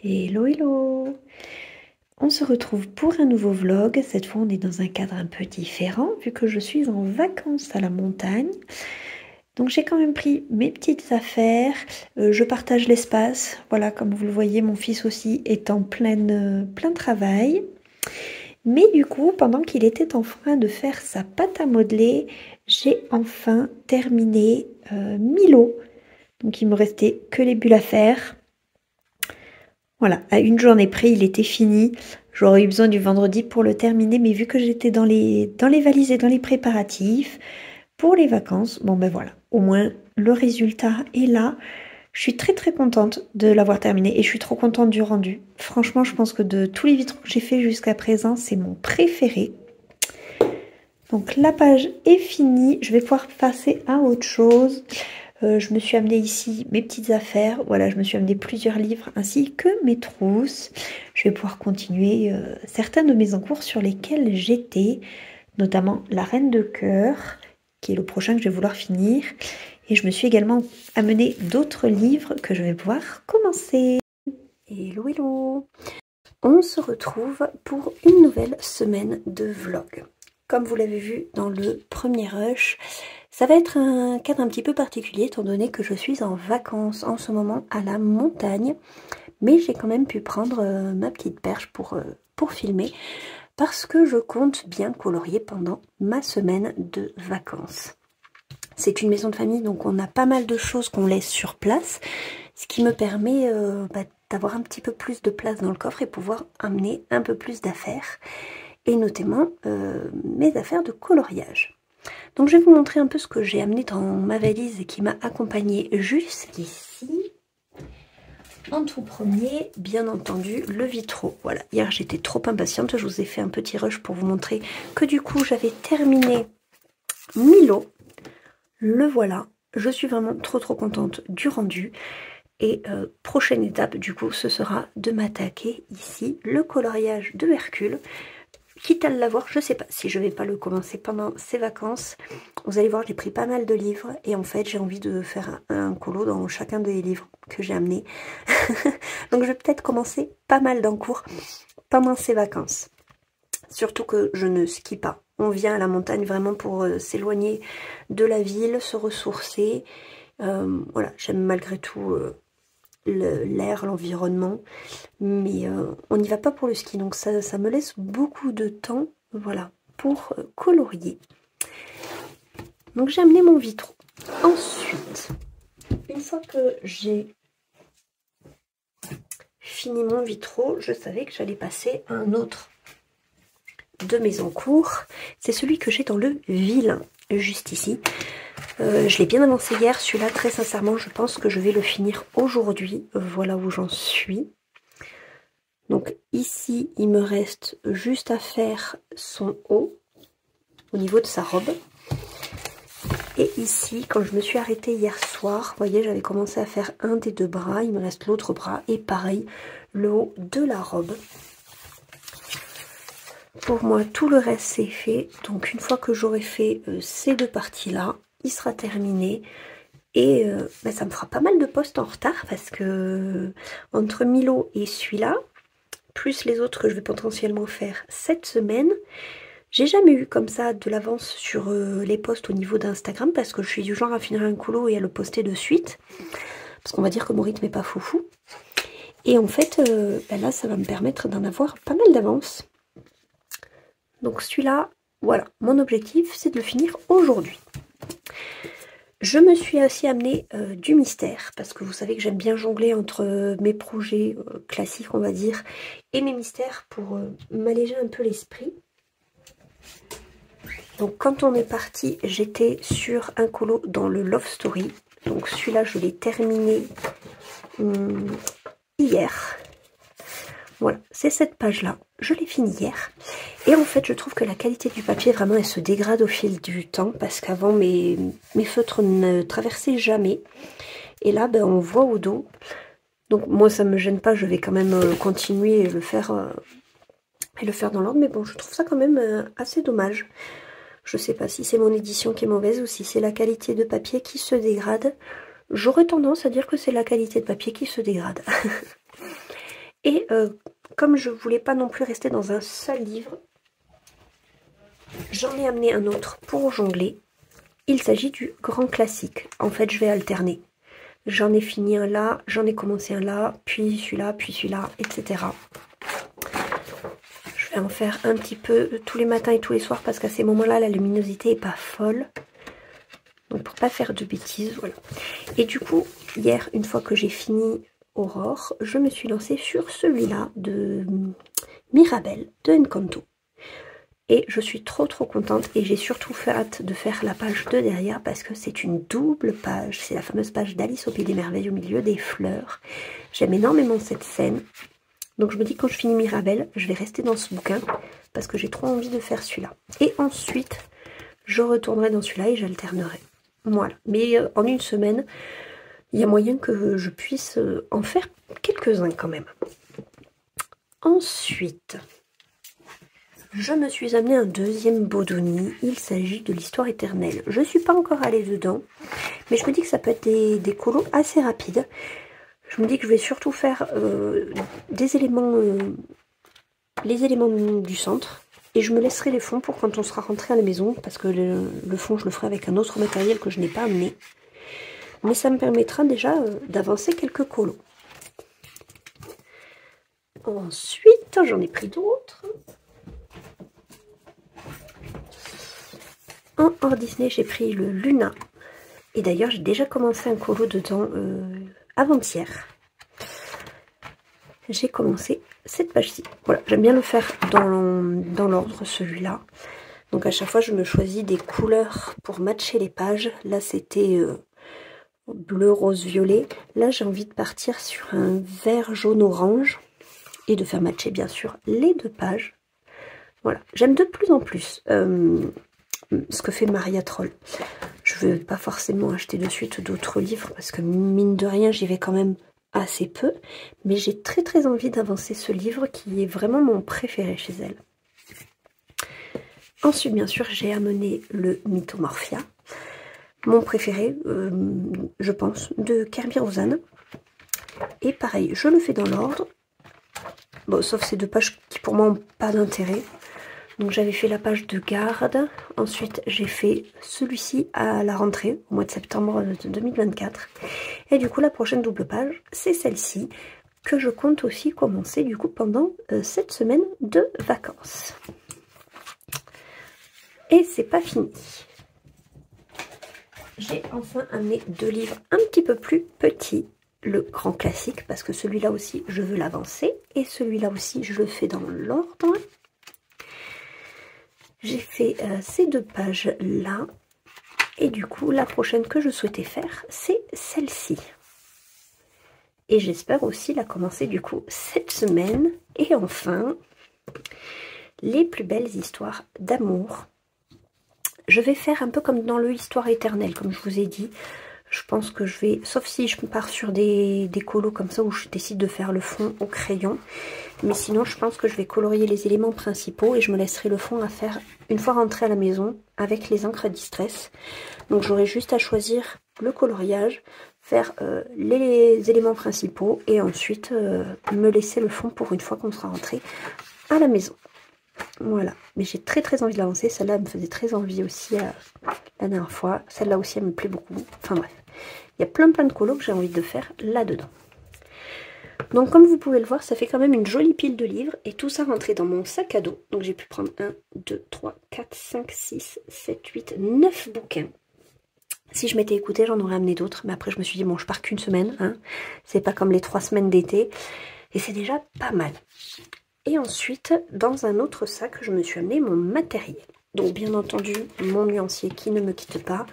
Hello hello! On se retrouve pour un nouveau vlog. Cette fois on est dans un cadre un peu différent vu que je suis en vacances à la montagne. Donc j'ai quand même pris mes petites affaires. Je partage l'espace. Voilà, comme vous le voyez, mon fils aussi est en plein travail. Mais du coup, pendant qu'il était en train de faire sa pâte à modeler, j'ai enfin terminé Milo. Donc il me restait que les bulles à faire. Voilà, à une journée près, il était fini. J'aurais eu besoin du vendredi pour le terminer, mais vu que j'étais dans les valises et dans les préparatifs pour les vacances, bon ben voilà, au moins le résultat est là. Je suis très contente de l'avoir terminé et je suis trop contente du rendu. Franchement, je pense que de tous les vitraux que j'ai fait jusqu'à présent, c'est mon préféré. Donc la page est finie, je vais pouvoir passer à autre chose. Je me suis amené ici mes petites affaires, voilà, je me suis amené plusieurs livres ainsi que mes trousses. Je vais pouvoir continuer certains de mes encours sur lesquels j'étais, notamment La Reine de Cœur, qui est le prochain que je vais vouloir finir. Et je me suis également amené d'autres livres que je vais pouvoir commencer. Hello hello! On se retrouve pour une nouvelle semaine de vlog. Comme vous l'avez vu dans le premier rush, ça va être un cadre un petit peu particulier étant donné que je suis en vacances en ce moment à la montagne. Mais j'ai quand même pu prendre ma petite perche pour filmer parce que je compte bien colorier pendant ma semaine de vacances. C'est une maison de famille, donc on a pas mal de choses qu'on laisse sur place, ce qui me permet d'avoir un petit peu plus de place dans le coffre et pouvoir amener un peu plus d'affaires, et notamment mes affaires de coloriage. Donc je vais vous montrer un peu ce que j'ai amené dans ma valise et qui m'a accompagnée jusqu'ici. En tout premier, bien entendu, le vitraux. Voilà, hier j'étais trop impatiente, je vous ai fait un petit rush pour vous montrer que du coup j'avais terminé Milo. Le voilà, je suis vraiment trop contente du rendu. Et prochaine étape du coup ce sera de m'attaquer ici le coloriage de Hercule. Quitte à l'avoir, je sais pas si je vais pas le commencer pendant ces vacances. Vous allez voir, j'ai pris pas mal de livres et en fait j'ai envie de faire un colo dans chacun des livres que j'ai amenés. Donc je vais peut-être commencer pas mal d'encours pendant ces vacances. Surtout que je ne skie pas. On vient à la montagne vraiment pour s'éloigner de la ville, se ressourcer. Voilà, j'aime malgré tout l'air, l'environnement, mais on n'y va pas pour le ski, donc ça me laisse beaucoup de temps, voilà, pour colorier. Donc j'ai amené mon vitraux. Ensuite, une fois que j'ai fini mon vitraux, je savais que j'allais passer à un autre de mes encours. C'est celui que j'ai dans le vilain, juste ici. Je l'ai bien avancé hier, celui-là, très sincèrement, je pense que je vais le finir aujourd'hui. Voilà où j'en suis. Donc ici, il me reste juste à faire son haut, au niveau de sa robe. Et ici, quand je me suis arrêtée hier soir, vous voyez, j'avais commencé à faire un des deux bras, il me reste l'autre bras, et pareil, le haut de la robe. Pour moi, tout le reste c'est fait. Donc une fois que j'aurai fait ces deux parties-là, il sera terminé. Et ça me fera pas mal de postes en retard parce que entre Milo et celui-là, plus les autres que je vais potentiellement faire cette semaine, j'ai jamais eu comme ça de l'avance sur les posts au niveau d'Instagram parce que je suis du genre à finir un colo et à le poster de suite. Parce qu'on va dire que mon rythme n'est pas foufou. Et en fait, là, ça va me permettre d'en avoir pas mal d'avance. Donc celui-là, voilà, mon objectif, c'est de le finir aujourd'hui. Je me suis aussi amené du mystère, parce que vous savez que j'aime bien jongler entre mes projets classiques, on va dire, et mes mystères pour m'alléger un peu l'esprit. Donc quand on est parti, j'étais sur un colo dans le Love Story. Donc celui-là, je l'ai terminé hier. Voilà, c'est cette page-là. Je l'ai fini hier. Et en fait, je trouve que la qualité du papier, vraiment, elle se dégrade au fil du temps. Parce qu'avant, mes feutres ne traversaient jamais. Et là, ben, on voit au dos. Donc moi, ça ne me gêne pas. Je vais quand même continuer et le faire dans l'ordre. Mais bon, je trouve ça quand même assez dommage. Je ne sais pas si c'est mon édition qui est mauvaise ou si c'est la qualité de papier qui se dégrade. J'aurais tendance à dire que c'est la qualité de papier qui se dégrade. Et comme je voulais pas non plus rester dans un seul livre, j'en ai amené un autre pour jongler. Il s'agit du grand classique. En fait, je vais alterner. J'en ai fini un là, j'en ai commencé un là, puis celui-là, etc. Je vais en faire un petit peu tous les matins et tous les soirs parce qu'à ces moments-là, la luminosité est pas folle. Donc pour pas faire de bêtises, voilà. Et du coup, hier, une fois que j'ai fini Aurore, je me suis lancée sur celui-là de Mirabelle, de Encanto. Et je suis trop contente et j'ai surtout hâte de faire la page 2 derrière parce que c'est une double page. C'est la fameuse page d'Alice au Pays des Merveilles au milieu des fleurs. J'aime énormément cette scène. Donc je me dis que quand je finis Mirabelle, je vais rester dans ce bouquin parce que j'ai trop envie de faire celui-là. Et ensuite, je retournerai dans celui-là et j'alternerai. Voilà. Mais en une semaine, il y a moyen que je puisse en faire quelques-uns quand même. Ensuite, je me suis amené un deuxième Bodoni. Il s'agit de l'Histoire éternelle. Je ne suis pas encore allée dedans, mais je me dis que ça peut être des colos assez rapides. Je me dis que je vais surtout faire des éléments, les éléments du centre. Et je me laisserai les fonds pour quand on sera rentré à la maison, parce que le fond, je le ferai avec un autre matériel que je n'ai pas amené. Mais ça me permettra déjà d'avancer quelques colos. Ensuite, j'en ai pris d'autres. En hors Disney, j'ai pris le Luna. Et d'ailleurs, j'ai déjà commencé un colo dedans avant-hier. J'ai commencé cette page-ci. Voilà, j'aime bien le faire dans l'ordre, celui-là. Donc à chaque fois, je me choisis des couleurs pour matcher les pages. Là, c'était bleu, rose, violet. Là, j'ai envie de partir sur un vert, jaune, orange. Et de faire matcher, bien sûr, les deux pages. Voilà, j'aime de plus en plus ce que fait Maria Troll. Je ne vais pas forcément acheter de suite d'autres livres parce que mine de rien, j'y vais quand même assez peu. Mais j'ai très envie d'avancer ce livre qui est vraiment mon préféré chez elle. Ensuite, bien sûr, j'ai amené le Mythomorphia. Mon préféré, je pense, de Kerby Rosanes. Et pareil, je le fais dans l'ordre. Bon, sauf ces deux pages qui pour moi n'ont pas d'intérêt. Donc j'avais fait la page de garde. Ensuite, j'ai fait celui-ci à la rentrée, au mois de septembre 2024. Et du coup, la prochaine double page, c'est celle-ci, que je compte aussi commencer du coup pendant cette semaine de vacances. Et c'est pas fini. J'ai enfin amené deux livres un petit peu plus petits. Le grand classique, parce que celui-là aussi, je veux l'avancer. Et celui-là aussi, je le fais dans l'ordre. J'ai fait ces deux pages-là. Et du coup, la prochaine que je souhaitais faire, c'est celle-ci. Et j'espère aussi la commencer du coup cette semaine. Et enfin, les plus belles histoires d'amour. Je vais faire un peu comme dans le Histoire éternelle, comme je vous ai dit. Je pense que je vais, sauf si je pars sur des colos comme ça où je décide de faire le fond au crayon. Mais sinon, je pense que je vais colorier les éléments principaux et je me laisserai le fond à faire une fois rentrée à la maison avec les encres Distress. Donc j'aurai juste à choisir le coloriage, faire les éléments principaux et ensuite me laisser le fond pour une fois qu'on sera rentré à la maison. Voilà, mais j'ai très envie de l'avancer. Celle-là me faisait très envie aussi la dernière fois. Celle-là aussi, elle me plaît beaucoup. Enfin bref, il y a plein de colos que j'ai envie de faire là-dedans. Donc comme vous pouvez le voir, ça fait quand même une jolie pile de livres. Et tout ça rentré dans mon sac à dos. Donc j'ai pu prendre 1, 2, 3, 4, 5, 6, 7, 8, 9 bouquins. Si je m'étais écoutée, j'en aurais amené d'autres. Mais après, je me suis dit, bon, je pars qu'une semaine. Hein. C'est pas comme les 3 semaines d'été. Et c'est déjà pas mal. Et ensuite, dans un autre sac, je me suis amené mon matériel. Donc, bien entendu, mon nuancier qui ne me quitte pas,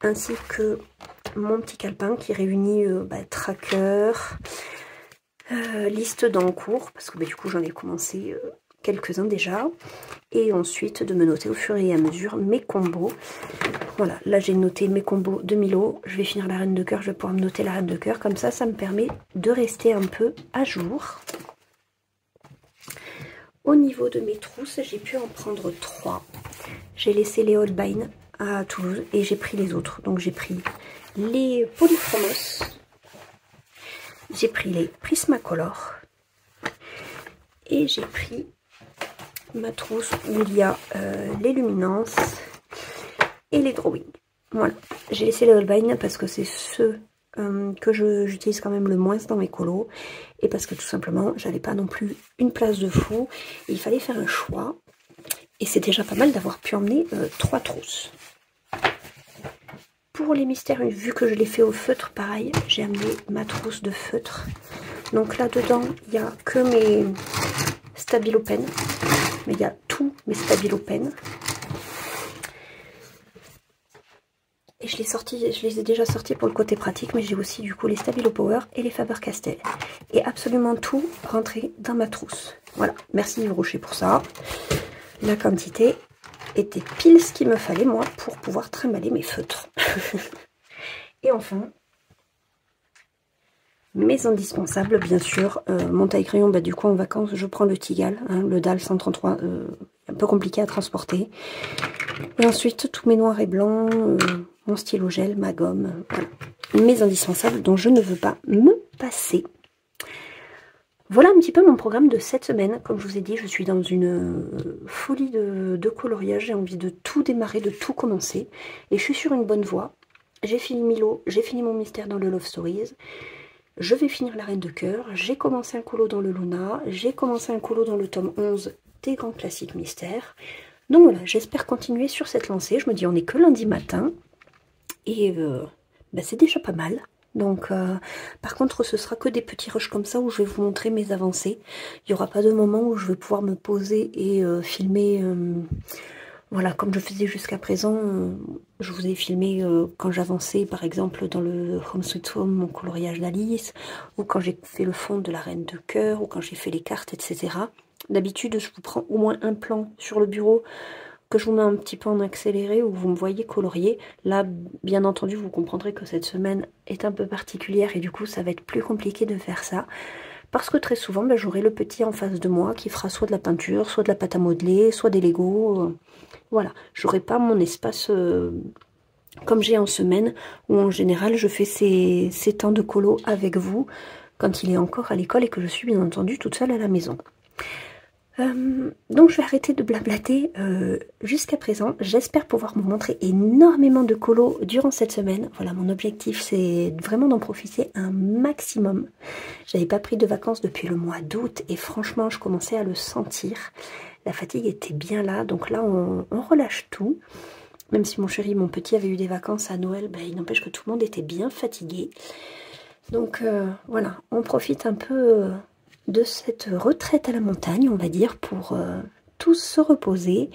ainsi que mon petit calepin qui réunit tracker, liste d'encours, parce que du coup, j'en ai commencé quelques-uns déjà. Et ensuite, de me noter au fur et à mesure mes combos. Voilà, là, j'ai noté mes combos de Milo. Je vais finir la reine de cœur, je vais pouvoir me noter la reine de cœur. Comme ça, ça me permet de rester un peu à jour. Au niveau de mes trousses, j'ai pu en prendre 3. J'ai laissé les Holbein à Toulouse et j'ai pris les autres. Donc j'ai pris les Polychromos, j'ai pris les Prismacolor Et j'ai pris ma trousse où il y a les luminances et les drawings. Voilà, j'ai laissé les Holbein parce que c'est ceux que j'utilise quand même le moins dans mes colos. Et parce que tout simplement, j'avais pas non plus une place de fou. Il fallait faire un choix. Et c'est déjà pas mal d'avoir pu emmener 3 trousses. Pour les mystères, vu que je l'ai fait au feutre, pareil, j'ai amené ma trousse de feutre. Donc là-dedans, il n'y a que mes Stabilo Pen. Mais il y a tous mes Stabilo Pen. Et je les ai déjà sortis pour le côté pratique, mais j'ai aussi du coup les Stabilo Power et les Faber-Castell. Et absolument tout rentré dans ma trousse. Voilà, merci Yves Rocher pour ça. La quantité était pile ce qu'il me fallait moi pour pouvoir trimballer mes feutres. Et enfin, mes indispensables, bien sûr, mon taille-crayon, bah, du coup en vacances je prends le Tigal, hein, le DAL 133, un peu compliqué à transporter. Et ensuite tous mes noirs et blancs, mon stylo gel, ma gomme, voilà. Mes indispensables dont je ne veux pas me passer. Voilà un petit peu mon programme de cette semaine. Comme je vous ai dit, je suis dans une folie de coloriage. J'ai envie de tout démarrer, de tout commencer. Et je suis sur une bonne voie. J'ai fini Milo, j'ai fini mon mystère dans le Love Stories. Je vais finir la Reine de Cœur. J'ai commencé un colo dans le Luna. J'ai commencé un colo dans le tome 11 des grands classiques mystères. Donc voilà, j'espère continuer sur cette lancée. Je me dis, on n'est que lundi matin. Et bah, c'est déjà pas mal. Donc, par contre, ce sera que des petits rushs comme ça où je vais vous montrer mes avancées. Il n'y aura pas de moment où je vais pouvoir me poser et filmer, voilà, comme je faisais jusqu'à présent. Je vous ai filmé quand j'avançais, par exemple, dans le Home Sweet Home, mon coloriage d'Alice, ou quand j'ai fait le fond de la Reine de Cœur, ou quand j'ai fait les cartes, etc. D'habitude, je vous prends au moins un plan sur le bureau, que je vous mets un petit peu en accéléré où vous me voyez colorier. Là, bien entendu, vous comprendrez que cette semaine est un peu particulière et du coup, ça va être plus compliqué de faire ça. Parce que très souvent, ben, j'aurai le petit en face de moi qui fera soit de la peinture, soit de la pâte à modeler, soit des Legos. Voilà, j'aurai pas mon espace comme j'ai en semaine où en général, je fais ces temps de colo avec vous quand il est encore à l'école et que je suis bien entendu toute seule à la maison. Donc je vais arrêter de blablater jusqu'à présent. J'espère pouvoir vous montrer énormément de colos durant cette semaine. Voilà, mon objectif c'est vraiment d'en profiter un maximum. J'avais pas pris de vacances depuis le mois d'août et franchement je commençais à le sentir. La fatigue était bien là, donc là on relâche tout. Même si mon chéri, mon petit avait eu des vacances à Noël, ben, il n'empêche que tout le monde était bien fatigué. Donc voilà, on profite un peu... de cette retraite à la montagne, on va dire, pour tous se reposer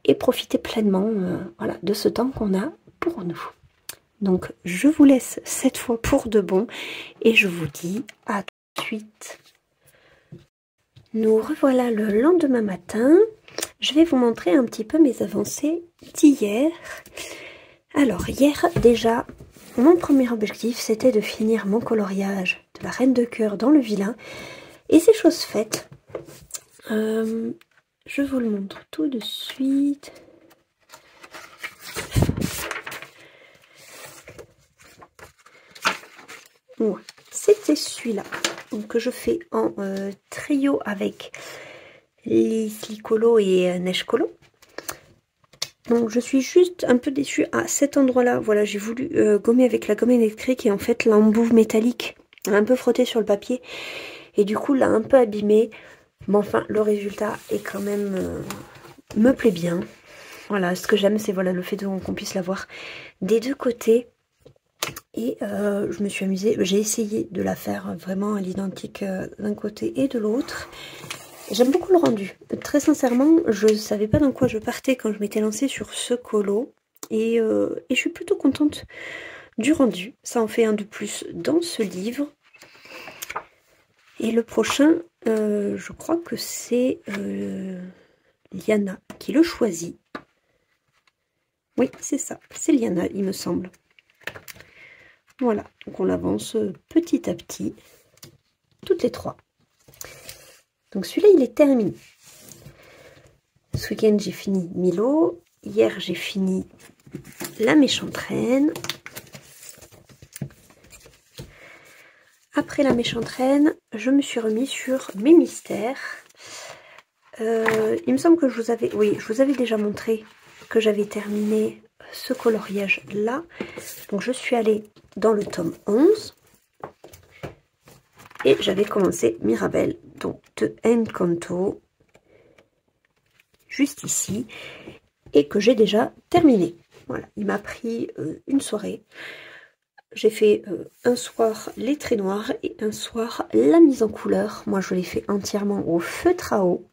et profiter pleinement voilà, de ce temps qu'on a pour nous. Donc, je vous laisse cette fois pour de bon et je vous dis à tout de suite. Nous revoilà le lendemain matin. Je vais vous montrer un petit peu mes avancées d'hier. Alors, hier, déjà, mon premier objectif, c'était de finir mon coloriage de la Reine de Cœur dans le vilain. Et c'est chose faite. Je vous le montre tout de suite. Ouais, c'était celui-là. Que je fais en trio avec les Colo et Neige Colo. Donc je suis juste un peu déçue à cet endroit-là. Voilà, j'ai voulu gommer avec la gomme électrique et en fait l'embouve métallique a un peu frotté sur le papier. Et du coup, l'a un peu abîmé. Mais enfin, le résultat est quand même... me plaît bien. Voilà, ce que j'aime, c'est voilà, le fait qu'on puisse l'avoir des deux côtés. Et je me suis amusée. J'ai essayé de la faire vraiment à l'identique d'un côté et de l'autre. J'aime beaucoup le rendu. Très sincèrement, je ne savais pas dans quoi je partais quand je m'étais lancée sur ce colo. Et je suis plutôt contente du rendu. Ça en fait un de plus dans ce livre. Et le prochain, je crois que c'est Liana qui le choisit. Oui, c'est ça. C'est Liana, il me semble. Voilà. Donc on avance petit à petit. Toutes les trois. Donc celui-là, il est terminé. Ce week-end, j'ai fini Milo. Hier, j'ai fini La Méchante Reine. Après la méchante reine, je me suis remis sur mes mystères. Il me semble que je vous avais déjà montré que j'avais terminé ce coloriage là. Donc je suis allée dans le tome 11 et j'avais commencé Mirabelle, donc de Encanto, juste ici, et que j'ai déjà terminé. Voilà, il m'a pris une soirée. J'ai fait un soir les traits noirs et un soir la mise en couleur. Moi je l'ai fait entièrement au feutre à eau.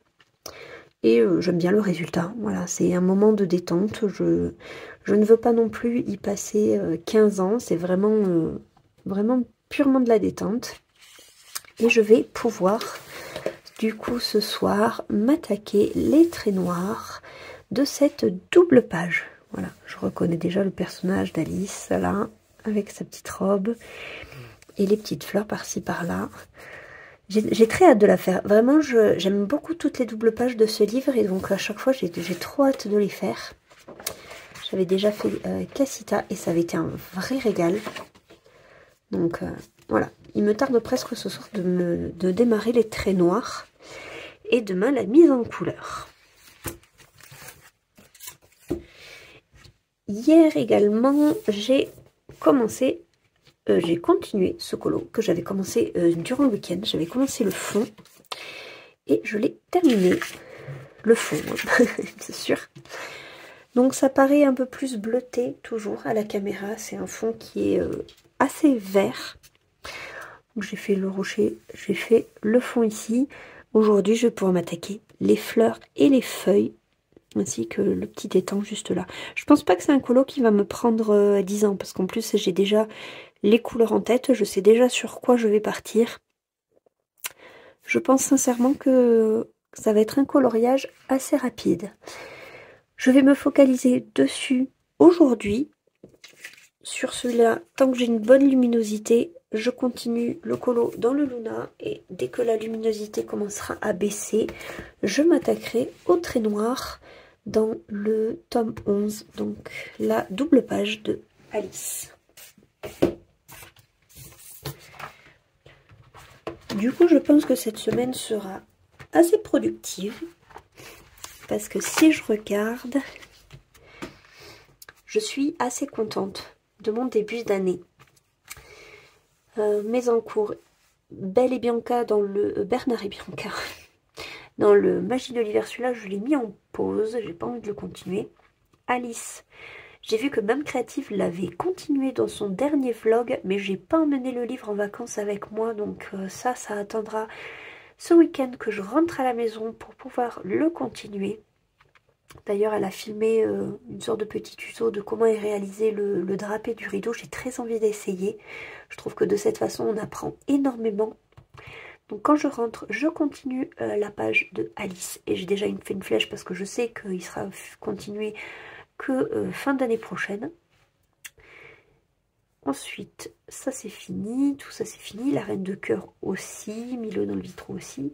Et j'aime bien le résultat. Voilà, c'est un moment de détente. Je ne veux pas non plus y passer 15 ans. C'est vraiment, vraiment purement de la détente. Et je vais pouvoir, du coup, ce soir, m'attaquer les traits noirs de cette double page. Voilà, je reconnais déjà le personnage d'Alice, là, avec sa petite robe. Et les petites fleurs par-ci, par-là. J'ai très hâte de la faire. Vraiment, j'aime beaucoup toutes les doubles pages de ce livre. Et donc, à chaque fois, j'ai trop hâte de les faire. J'avais déjà fait Cassita et ça avait été un vrai régal. Donc, voilà. Il me tarde presque ce soir de démarrer les traits noirs. Et demain, la mise en couleur. Hier également, j'ai continué ce colo que j'avais commencé durant le week-end. J'avais commencé le fond et je l'ai terminé. Le fond, c'est sûr. Donc ça paraît un peu plus bleuté toujours à la caméra. C'est un fond qui est assez vert. J'ai fait le rocher, j'ai fait le fond ici. Aujourd'hui, je vais pouvoir m'attaquer les fleurs et les feuilles, ainsi que le petit étang juste là. Je pense pas que c'est un colo qui va me prendre 10 ans, parce qu'en plus j'ai déjà les couleurs en tête, je sais déjà sur quoi je vais partir. Je pense sincèrement que ça va être un coloriage assez rapide. Je vais me focaliser dessus aujourd'hui. Sur celui-là, tant que j'ai une bonne luminosité, je continue le colo dans le Luna. Et dès que la luminosité commencera à baisser, je m'attaquerai au trait noir dans le tome 11. Donc la double page de Alice. Du coup, je pense que cette semaine sera assez productive. Parce que si je regarde, je suis assez contente de mon début d'année. Mes encours, Belle et Bianca dans le... Bernard et Bianca dans le Magie de l'hiver, celui-là je l'ai mis en pause, j'ai pas envie de le continuer. Alice, j'ai vu que Mame Créative l'avait continué dans son dernier vlog, mais j'ai pas emmené le livre en vacances avec moi, donc ça attendra ce week-end que je rentre à la maison pour pouvoir le continuer. D'ailleurs, elle a filmé une sorte de petit tuto de comment est réalisé le drapé du rideau. J'ai très envie d'essayer. Je trouve que de cette façon, on apprend énormément. Donc quand je rentre, je continue la page de Alice. Et j'ai déjà fait une flèche parce que je sais qu'il sera continué que fin d'année prochaine. Ensuite, ça c'est fini, tout ça c'est fini, la Reine de Cœur aussi, Milo dans le vitraux aussi.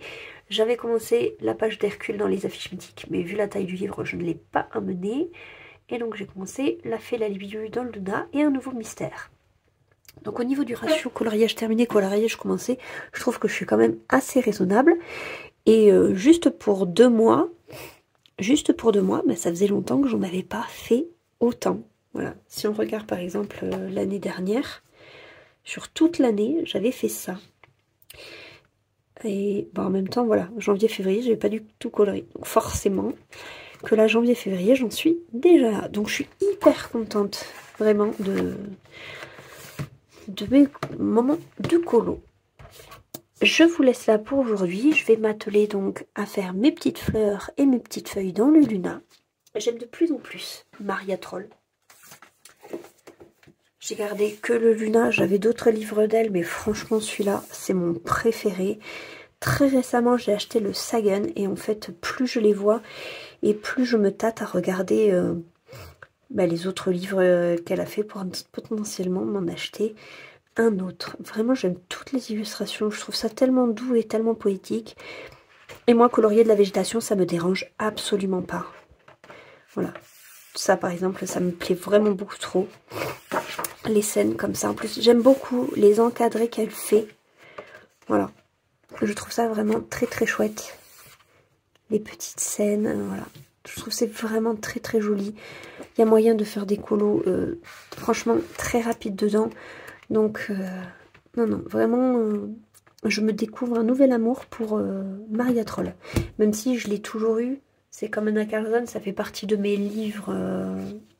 J'avais commencé la page d'Hercule dans les affiches mythiques, mais vu la taille du livre, je ne l'ai pas amené. Et donc j'ai commencé la Fée la Libellule dans le Luna et un nouveau mystère. Donc au niveau du ratio coloriage terminé, coloriage commencé, je trouve que je suis quand même assez raisonnable. Et juste pour 2 mois, bah, ça faisait longtemps que j'en avais pas fait autant. Voilà, si on regarde par exemple l'année dernière, sur toute l'année, j'avais fait ça. Et bon, en même temps, voilà, janvier-février, j'avais pas du tout coloré. Donc forcément, que là, janvier-février, j'en suis déjà là. Donc je suis hyper contente, vraiment, de mes moments de colo. Je vous laisse là pour aujourd'hui. Je vais m'atteler donc à faire mes petites fleurs et mes petites feuilles dans le Luna. J'aime de plus en plus Maria Troll. J'ai gardé que le Luna, j'avais d'autres livres d'elle, mais franchement celui-là, c'est mon préféré. Très récemment, j'ai acheté le Sagan, et en fait, plus je les vois, et plus je me tâte à regarder les autres livres qu'elle a fait pour potentiellement m'en acheter un autre. Vraiment, j'aime toutes les illustrations, je trouve ça tellement doux et tellement poétique. Et moi, colorier de la végétation, ça me dérange absolument pas. Voilà. Ça, par exemple, ça me plaît vraiment beaucoup trop. Les scènes comme ça. En plus, j'aime beaucoup les encadrés qu'elle fait. Voilà. Je trouve ça vraiment très très chouette. Les petites scènes, voilà. Je trouve que c'est vraiment très très joli. Il y a moyen de faire des colos franchement très rapides dedans. Donc, non, non, vraiment, je me découvre un nouvel amour pour Maria Troll. Même si je l'ai toujours eu, c'est comme Anna Carlson, ça fait partie de mes livres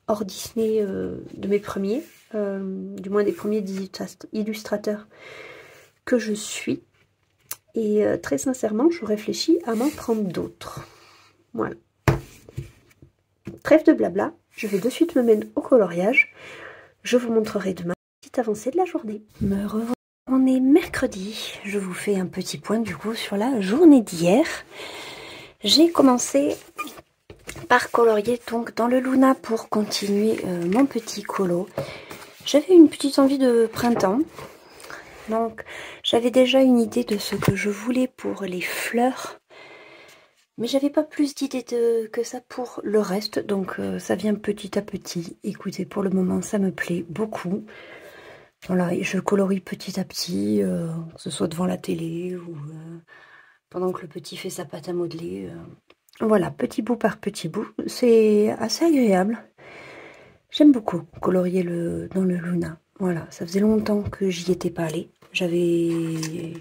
hors Disney, de mes premiers, du moins des premiers illustrateurs que je suis. Et très sincèrement, je réfléchis à m'en prendre d'autres. Voilà. Trêve de blabla, je vais de suite me mettre au coloriage. Je vous montrerai demain une petite avancée de la journée. Me revoilà. On est mercredi. Je vous fais un petit point du coup sur la journée d'hier. J'ai commencé par colorier donc dans le Luna pour continuer mon petit colo. J'avais une petite envie de printemps. Donc j'avais déjà une idée de ce que je voulais pour les fleurs. Mais j'avais pas plus d'idées que ça pour le reste. Donc ça vient petit à petit. Écoutez, pour le moment ça me plaît beaucoup. Voilà, et je colorie petit à petit, que ce soit devant la télé ou pendant que le petit fait sa pâte à modeler. Voilà, petit bout par petit bout. C'est assez agréable. J'aime beaucoup colorier dans le Luna. Voilà, ça faisait longtemps que j'y étais pas allée. J'y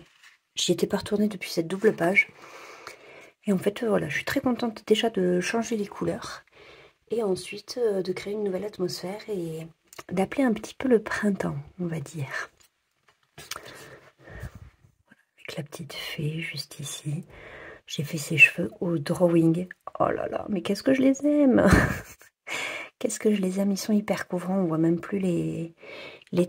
étais pas retournée depuis cette double page. Et en fait, voilà, je suis très contente déjà de changer les couleurs. Et ensuite, de créer une nouvelle atmosphère et d'appeler un petit peu le printemps, on va dire. Avec la petite fée juste ici. J'ai fait ses cheveux au drawing. Oh là là, mais qu'est-ce que je les aime. Qu'est-ce que je les aime, ils sont hyper couvrants. On voit même plus les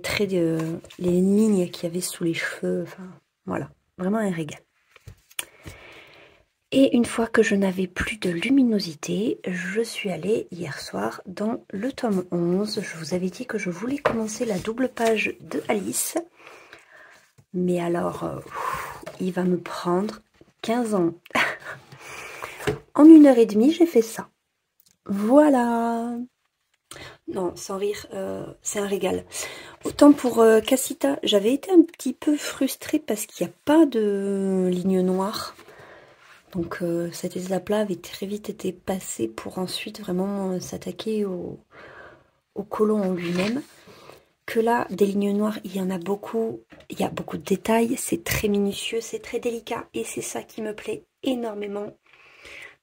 traits, les lignes qu'il y avait sous les cheveux. Enfin, voilà, vraiment un régal. Et une fois que je n'avais plus de luminosité, je suis allée hier soir dans le tome 11. Je vous avais dit que je voulais commencer la double page de Alice. Mais alors, il va me prendre 15 ans. En 1h30, j'ai fait ça. Voilà. Non, sans rire, c'est un régal. Autant pour Cassita, j'avais été un petit peu frustrée parce qu'il n'y a pas de ligne noire. Donc cette étape-là avait très vite été passée pour ensuite vraiment s'attaquer au colo en lui-même. Que là, des lignes noires, il y en a beaucoup. Il y a beaucoup de détails, c'est très minutieux, c'est très délicat. Et c'est ça qui me plaît énormément.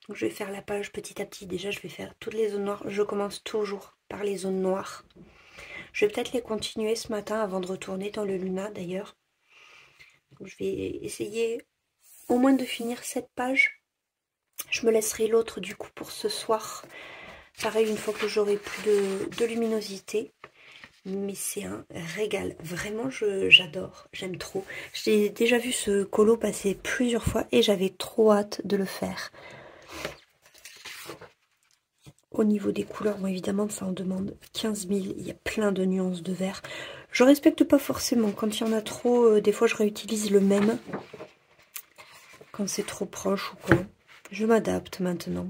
Donc je vais faire la page petit à petit. Déjà, je vais faire toutes les zones noires. Je commence toujours par les zones noires. Je vais peut-être les continuer ce matin avant de retourner dans le Luna d'ailleurs. Je vais essayer au moins de finir cette page. Je me laisserai l'autre du coup pour ce soir. Pareil, une fois que j'aurai plus de luminosité. Mais c'est un régal. Vraiment, j'adore. J'aime trop. J'ai déjà vu ce colo passer plusieurs fois et j'avais trop hâte de le faire. Au niveau des couleurs, bon évidemment, ça en demande 15 000. Il y a plein de nuances de vert. Je respecte pas forcément. Quand il y en a trop, des fois je réutilise le même. Quand c'est trop proche ou quoi. Je m'adapte maintenant.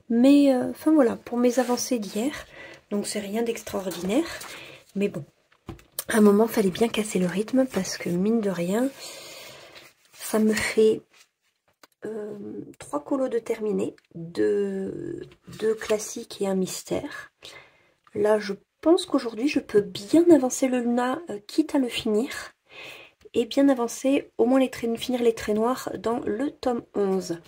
Mais, enfin voilà, pour mes avancées d'hier, donc c'est rien d'extraordinaire. Mais bon, à un moment, il fallait bien casser le rythme parce que mine de rien, ça me fait 3 colos de terminés, 2 classiques et un mystère. Là, je pense qu'aujourd'hui, je peux bien avancer le Luna, quitte à le finir. Et bien avancer, au moins finir les traits noirs dans le tome 11.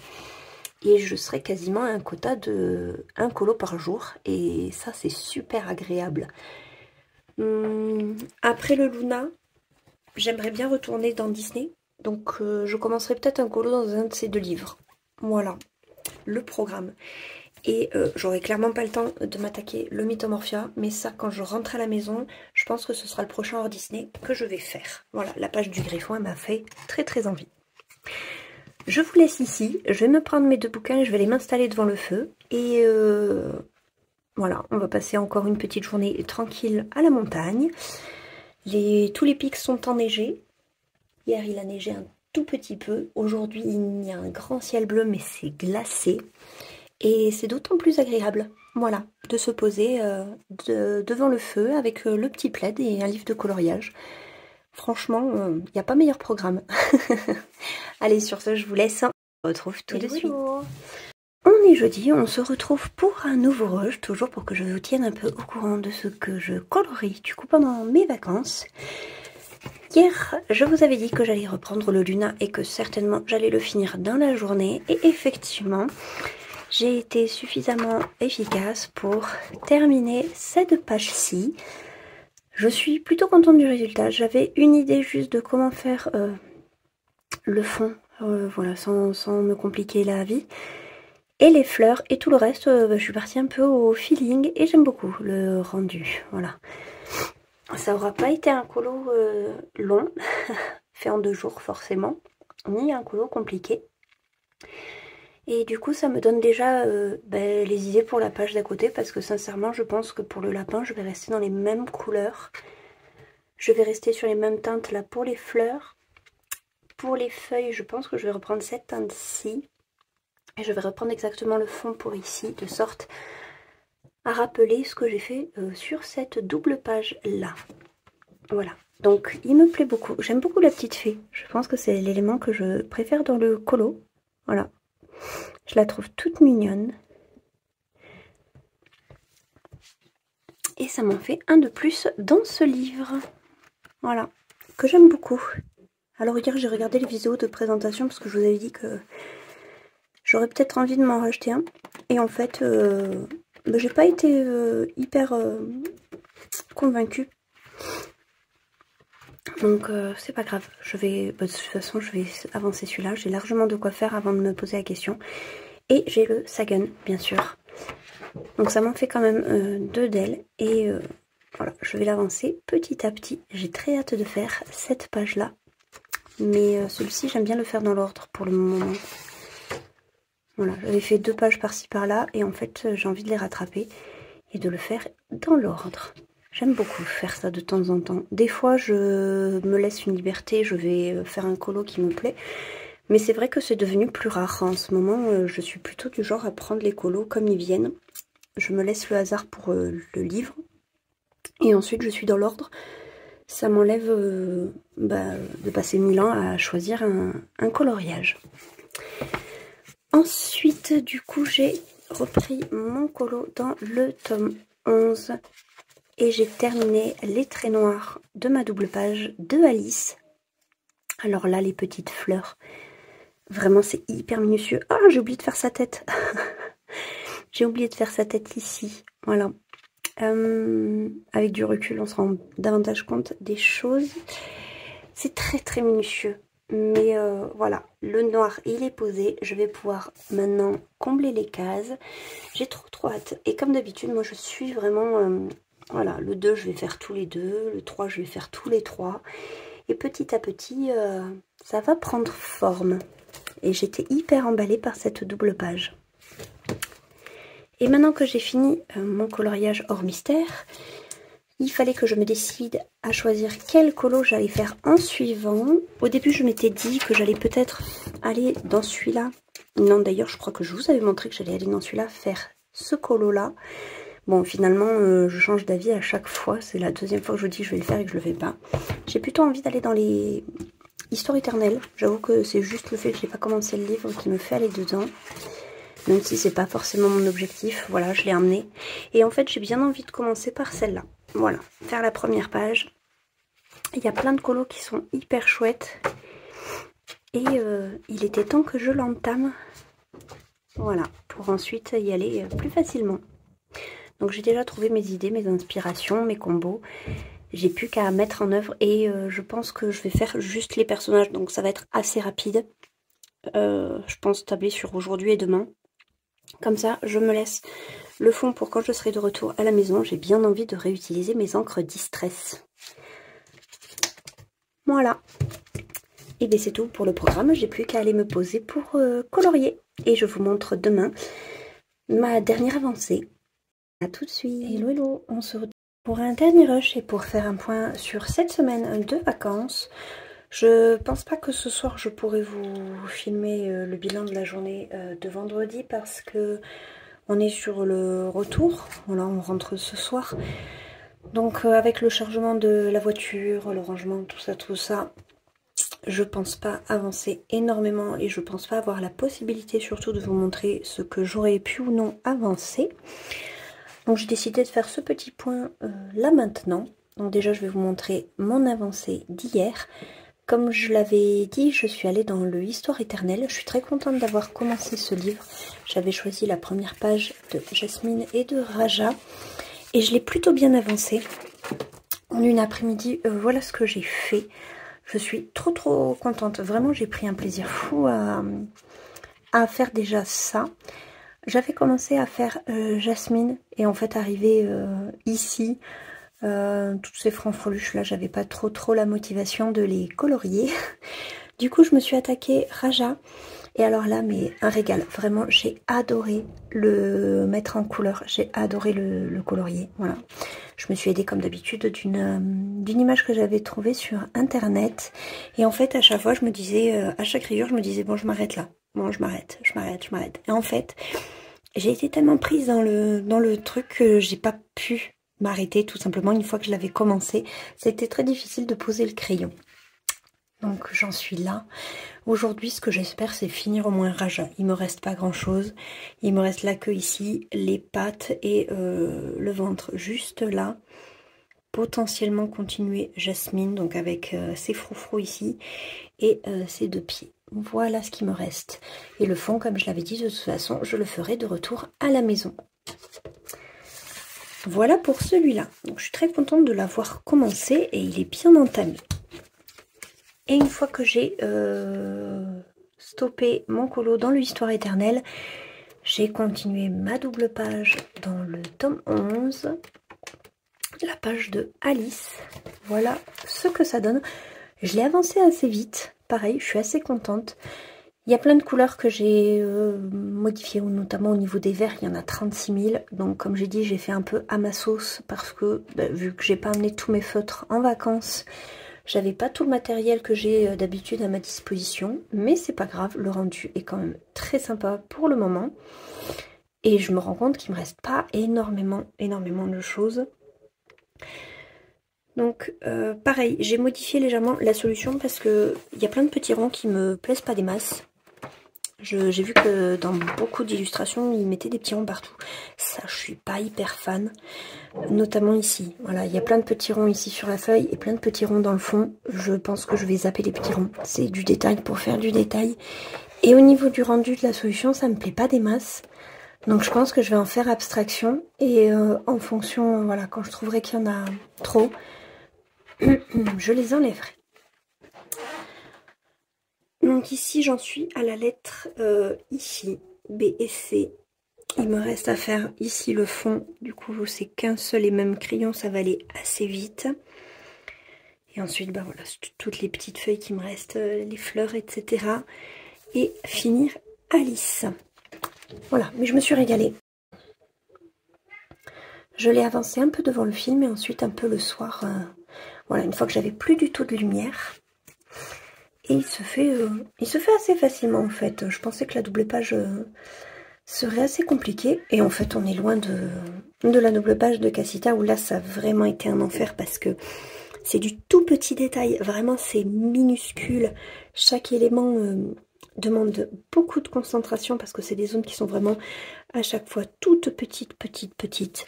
Et je serai quasiment à un quota de 1 colo par jour. Et ça, c'est super agréable. Après le Luna, j'aimerais bien retourner dans Disney. Donc je commencerai peut-être un colo dans un de ces 2 livres. Voilà, le programme. Et j'aurai clairement pas le temps de m'attaquer le Mythomorphia. Mais ça, quand je rentre à la maison, je pense que ce sera le prochain hors Disney que je vais faire. Voilà, la page du Griffon, elle m'a fait très très envie. Je vous laisse ici. Je vais me prendre mes 2 bouquins. Je vais les m'installer devant le feu. Et voilà, on va passer encore une petite journée tranquille à la montagne. Tous les pics sont enneigés. Hier, il a neigé un tout petit peu. Aujourd'hui, il y a un grand ciel bleu, mais c'est glacé. Et c'est d'autant plus agréable, voilà, de se poser devant le feu avec le petit plaid et un livre de coloriage. Franchement, il n'y a pas meilleur programme. Allez, sur ce, je vous laisse. On se retrouve tout de suite. On est jeudi, on se retrouve pour un nouveau rush, toujours pour que je vous tienne un peu au courant de ce que je colorie du coup pendant mes vacances. Hier, je vous avais dit que j'allais reprendre le Luna et que certainement j'allais le finir dans la journée. Et effectivement, j'ai été suffisamment efficace pour terminer cette page-ci. Je suis plutôt contente du résultat. J'avais une idée juste de comment faire le fond, voilà, sans me compliquer la vie. Et les fleurs et tout le reste, je suis partie un peu au feeling et j'aime beaucoup le rendu. Voilà. Ça aura pas été un colo long, fait en 2 jours forcément, ni un colo compliqué. Et du coup, ça me donne déjà les idées pour la page d'à côté parce que sincèrement, je pense que pour le lapin, je vais rester dans les mêmes couleurs. Je vais rester sur les mêmes teintes là pour les fleurs. Pour les feuilles, je pense que je vais reprendre cette teinte-ci. Et je vais reprendre exactement le fond pour ici, de sorte à rappeler ce que j'ai fait sur cette double page là. Voilà, donc il me plaît beaucoup. J'aime beaucoup la petite fée. Je pense que c'est l'élément que je préfère dans le colo. Voilà, je la trouve toute mignonne. Et ça m'en fait un de plus dans ce livre. Voilà, que j'aime beaucoup. Alors hier j'ai regardé les vidéos de présentation parce que je vous avais dit que j'aurais peut-être envie de m'en racheter un. Et en fait, j'ai pas été hyper convaincue. Donc c'est pas grave. De toute façon, je vais avancer celui-là. J'ai largement de quoi faire avant de me poser la question. Et j'ai le Sagan, bien sûr. Donc ça m'en fait quand même 2 d'ailes. Et voilà, je vais l'avancer petit à petit. J'ai très hâte de faire cette page-là. Mais celui-ci, j'aime bien le faire dans l'ordre pour le moment. Voilà, j'avais fait 2 pages par-ci par-là et en fait j'ai envie de les rattraper et de le faire dans l'ordre. J'aime beaucoup faire ça de temps en temps. Des fois je me laisse une liberté, je vais faire un colo qui me plaît. Mais c'est vrai que c'est devenu plus rare. En ce moment, je suis plutôt du genre à prendre les colos comme ils viennent. Je me laisse le hasard pour le livre. Et ensuite je suis dans l'ordre. Ça m'enlève de passer 1000 ans à choisir un coloriage. Ensuite, du coup, j'ai repris mon colo dans le tome 11 et j'ai terminé les traits noirs de ma double page de Alice. Alors là, les petites fleurs, vraiment, c'est hyper minutieux. Ah, j'ai oublié de faire sa tête. J'ai oublié de faire sa tête ici. Voilà. Avec du recul, on se rend davantage compte des choses. C'est très, très minutieux. Mais voilà, le noir il est posé, je vais pouvoir maintenant combler les cases. J'ai trop hâte. Et comme d'habitude, moi je suis vraiment, voilà, le 2 je vais faire tous les 2, le 3 je vais faire tous les 3. Et petit à petit, ça va prendre forme. Et j'étais hyper emballée par cette double page. Et maintenant que j'ai fini mon coloriage hors mystère, il fallait que je me décide à choisir quel colo j'allais faire en suivant. Au début, je m'étais dit que j'allais peut-être aller dans celui-là. Non, d'ailleurs, je crois que je vous avais montré que j'allais aller dans celui-là, faire ce colo-là. Bon, finalement, je change d'avis à chaque fois. C'est la 2e fois que je vous dis que je vais le faire et que je le fais pas. J'ai plutôt envie d'aller dans les histoires éternelles. J'avoue que c'est juste le fait que je n'ai pas commencé le livre qui me fait aller dedans. Même si c'est pas forcément mon objectif, voilà, je l'ai emmené. Et en fait, j'ai bien envie de commencer par celle-là. Voilà, faire la première page. Il y a plein de colos qui sont hyper chouettes. Et il était temps que je l'entame. Voilà, pour ensuite y aller plus facilement. Donc j'ai déjà trouvé mes idées, mes inspirations, mes combos. J'ai plus qu'à mettre en œuvre et je pense que je vais faire juste les personnages. Donc ça va être assez rapide. Je pense tabler sur aujourd'hui et demain. Comme ça, je me laisse le fond pour quand je serai de retour à la maison. J'ai bien envie de réutiliser mes encres Distress. Voilà. Et bien c'est tout pour le programme. J'ai plus qu'à aller me poser pour colorier. Et je vous montre demain ma dernière avancée. A tout de suite. Hello, hello. On se retrouve pour un dernier rush et pour faire un point sur cette semaine de vacances. Je pense pas que ce soir je pourrai vous filmer le bilan de la journée de vendredi parce que on est sur le retour. Voilà, on rentre ce soir. Donc avec le chargement de la voiture, le rangement, tout ça, je pense pas avancer énormément et je pense pas avoir la possibilité surtout de vous montrer ce que j'aurais pu ou non avancer. Donc j'ai décidé de faire ce petit point là maintenant. Donc déjà je vais vous montrer mon avancée d'hier. Comme je l'avais dit, je suis allée dans le Histoire éternelle. Je suis très contente d'avoir commencé ce livre. J'avais choisi la première page de Jasmine et de Raja. Et je l'ai plutôt bien avancé. En une après-midi, voilà ce que j'ai fait. Je suis trop contente. Vraiment, j'ai pris un plaisir fou à faire déjà ça. J'avais commencé à faire Jasmine. Et en fait, arrivé ici... toutes ces francs-freluches là, j'avais pas trop la motivation de les colorier. Du coup je me suis attaquée Raja, et alors là mais un régal, vraiment j'ai adoré le mettre en couleur, j'ai adoré le colorier. Voilà, je me suis aidée comme d'habitude d'une image que j'avais trouvée sur internet, et en fait à chaque fois je me disais, à chaque rayure je me disais bon je m'arrête là, bon je m'arrête, et en fait j'ai été tellement prise dans le truc que j'ai pas pu m'arrêter tout simplement. Une fois que je l'avais commencé, c'était très difficile de poser le crayon. Donc j'en suis là. Aujourd'hui, ce que j'espère, c'est finir au moins Raja. Il me reste pas grand chose. Il me reste la queue ici, les pattes et le ventre juste là. Potentiellement continuer Jasmine, donc avec ses froufrous ici et ses deux pieds. Voilà ce qui me reste. Et le fond, comme je l'avais dit, de toute façon, je le ferai de retour à la maison. Voilà pour celui-là. Donc je suis très contente de l'avoir commencé et il est bien entamé. Et une fois que j'ai stoppé mon colo dans l'Histoire éternelle, j'ai continué ma double page dans le tome 11, la page de Alice. Voilà ce que ça donne. Je l'ai avancé assez vite. Pareil, je suis assez contente. Il y a plein de couleurs que j'ai modifiées, notamment au niveau des verts, il y en a 36 000. Donc comme j'ai dit, j'ai fait un peu à ma sauce parce que vu que j'ai pas amené tous mes feutres en vacances, j'avais pas tout le matériel que j'ai d'habitude à ma disposition. Mais c'est pas grave, le rendu est quand même très sympa pour le moment. Et je me rends compte qu'il me reste pas énormément de choses. Donc pareil, j'ai modifié légèrement la solution parce que il y a plein de petits ronds qui me plaisent pas des masses. J'ai vu que dans beaucoup d'illustrations, ils mettaient des petits ronds partout. Ça, je suis pas hyper fan. Notamment ici. Voilà, il y a plein de petits ronds ici sur la feuille et plein de petits ronds dans le fond. Je pense que je vais zapper les petits ronds. C'est du détail pour faire du détail. Et au niveau du rendu de la solution, ça me plaît pas des masses. Donc je pense que je vais en faire abstraction. Et en fonction, voilà, quand je trouverai qu'il y en a trop, je les enlèverai. Donc ici j'en suis à la lettre ici, B et C. Il me reste à faire ici le fond. Du coup c'est qu'un seul et même crayon, ça va aller assez vite. Et ensuite bah voilà, toutes les petites feuilles qui me restent, les fleurs, etc. Et finir Alice. Voilà, mais je me suis régalée. Je l'ai avancé un peu devant le film et ensuite un peu le soir. Voilà, une fois que j'avais plus du tout de lumière. Et il se fait assez facilement en fait. Je pensais que la double page serait assez compliquée. Et en fait on est loin de la double page de Casita où là ça a vraiment été un enfer parce que c'est du tout petit détail. Vraiment c'est minuscule. Chaque élément demande beaucoup de concentration parce que c'est des zones qui sont vraiment à chaque fois toutes petites.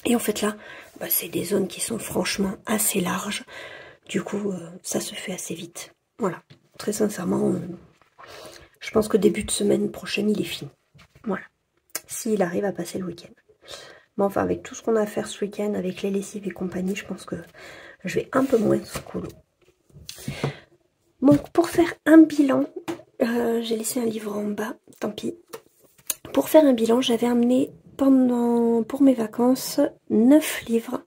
Et en fait là, bah, c'est des zones qui sont franchement assez larges. Du coup ça se fait assez vite. Voilà, très sincèrement, je pense que début de semaine prochaine, il est fini. Voilà, s'il arrive à passer le week-end. Mais enfin, avec tout ce qu'on a à faire ce week-end, avec les lessives et compagnie, je pense que je vais un peu moins sous colo. Donc, pour faire un bilan, j'ai laissé un livre en bas, tant pis. Pour faire un bilan, j'avais amené pour mes vacances 9 livres.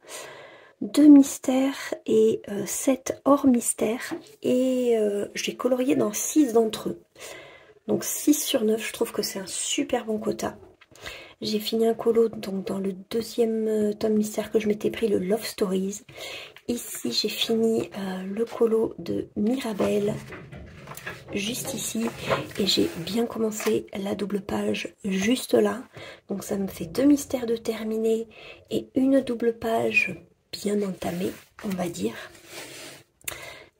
2 mystères et 7 hors mystère. Et j'ai colorié dans 6 d'entre eux. Donc 6 sur 9, je trouve que c'est un super bon quota. J'ai fini un colo donc dans le deuxième tome mystère que je m'étais pris, le Love Stories. Ici, j'ai fini le colo de Mirabelle, juste ici. Et j'ai bien commencé la double page juste là. Donc ça me fait 2 mystères de terminer et une double page bien entamé, on va dire.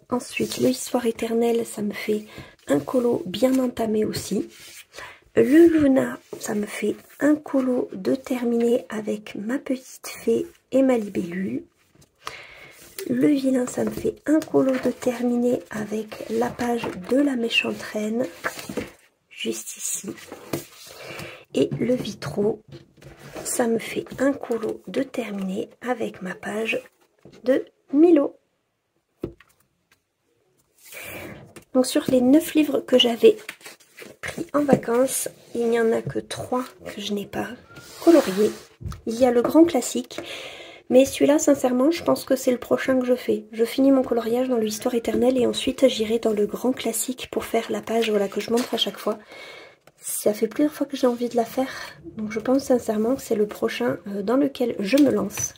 Ensuite, le Histoire éternelle, ça me fait un colo bien entamé aussi. Le Luna, ça me fait un colo de terminé avec ma petite fée et ma libellule. Le Vilain, ça me fait un colo de terminé avec la page de la méchante reine, juste ici. Et le Vitraux, ça me fait un colo de terminé avec ma page de Milo. Donc sur les 9 livres que j'avais pris en vacances, il n'y en a que 3 que je n'ai pas coloriés. Il y a le grand classique, mais celui-là sincèrement je pense que c'est le prochain que je fais. Je finis mon coloriage dans l'Histoire éternelle et ensuite j'irai dans le grand classique pour faire la page, voilà, que je montre à chaque fois. Ça fait plusieurs fois que j'ai envie de la faire, donc je pense sincèrement que c'est le prochain dans lequel je me lance.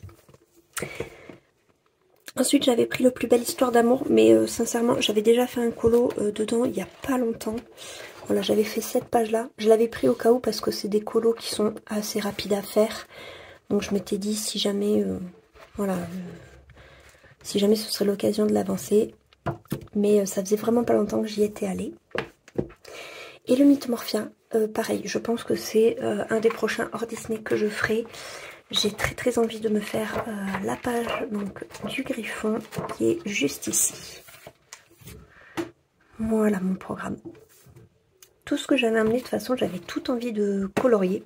Ensuite j'avais pris le Plus belle histoire d'amour, mais sincèrement j'avais déjà fait un colo dedans il n'y a pas longtemps. Voilà, j'avais fait cette page là, je l'avais pris au cas où parce que c'est des colos qui sont assez rapides à faire. Donc je m'étais dit si jamais, voilà, si jamais ce serait l'occasion de l'avancer. Mais ça faisait vraiment pas longtemps que j'y étais allée. Et le Mythomorphia, pareil, je pense que c'est un des prochains hors Disney que je ferai. J'ai très envie de me faire la page donc, du Griffon qui est juste ici. Voilà mon programme. Tout ce que j'avais amené, de toute façon, j'avais tout envie de colorier.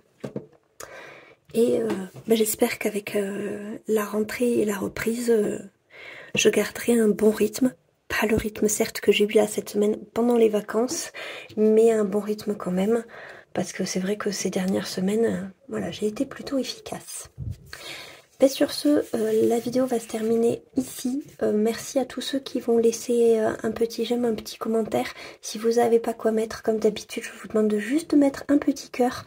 Et j'espère qu'avec la rentrée et la reprise, je garderai un bon rythme. Pas le rythme certes que j'ai eu là cette semaine pendant les vacances, mais un bon rythme quand même. Parce que c'est vrai que ces dernières semaines, voilà, j'ai été plutôt efficace. Sur ce, la vidéo va se terminer ici. Merci à tous ceux qui vont laisser un petit j'aime, un petit commentaire. Si vous n'avez pas quoi mettre, comme d'habitude, je vous demande de juste mettre un petit cœur.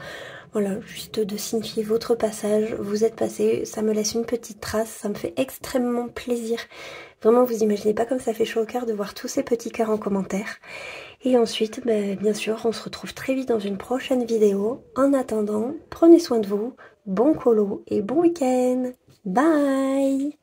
Voilà, juste de signifier votre passage. Vous êtes passé, ça me laisse une petite trace, ça me fait extrêmement plaisir. Vraiment, vous imaginez pas comme ça fait chaud au cœur de voir tous ces petits cœurs en commentaire. Et ensuite, bien sûr, on se retrouve très vite dans une prochaine vidéo. En attendant, prenez soin de vous, bon colo et bon week-end. Bye!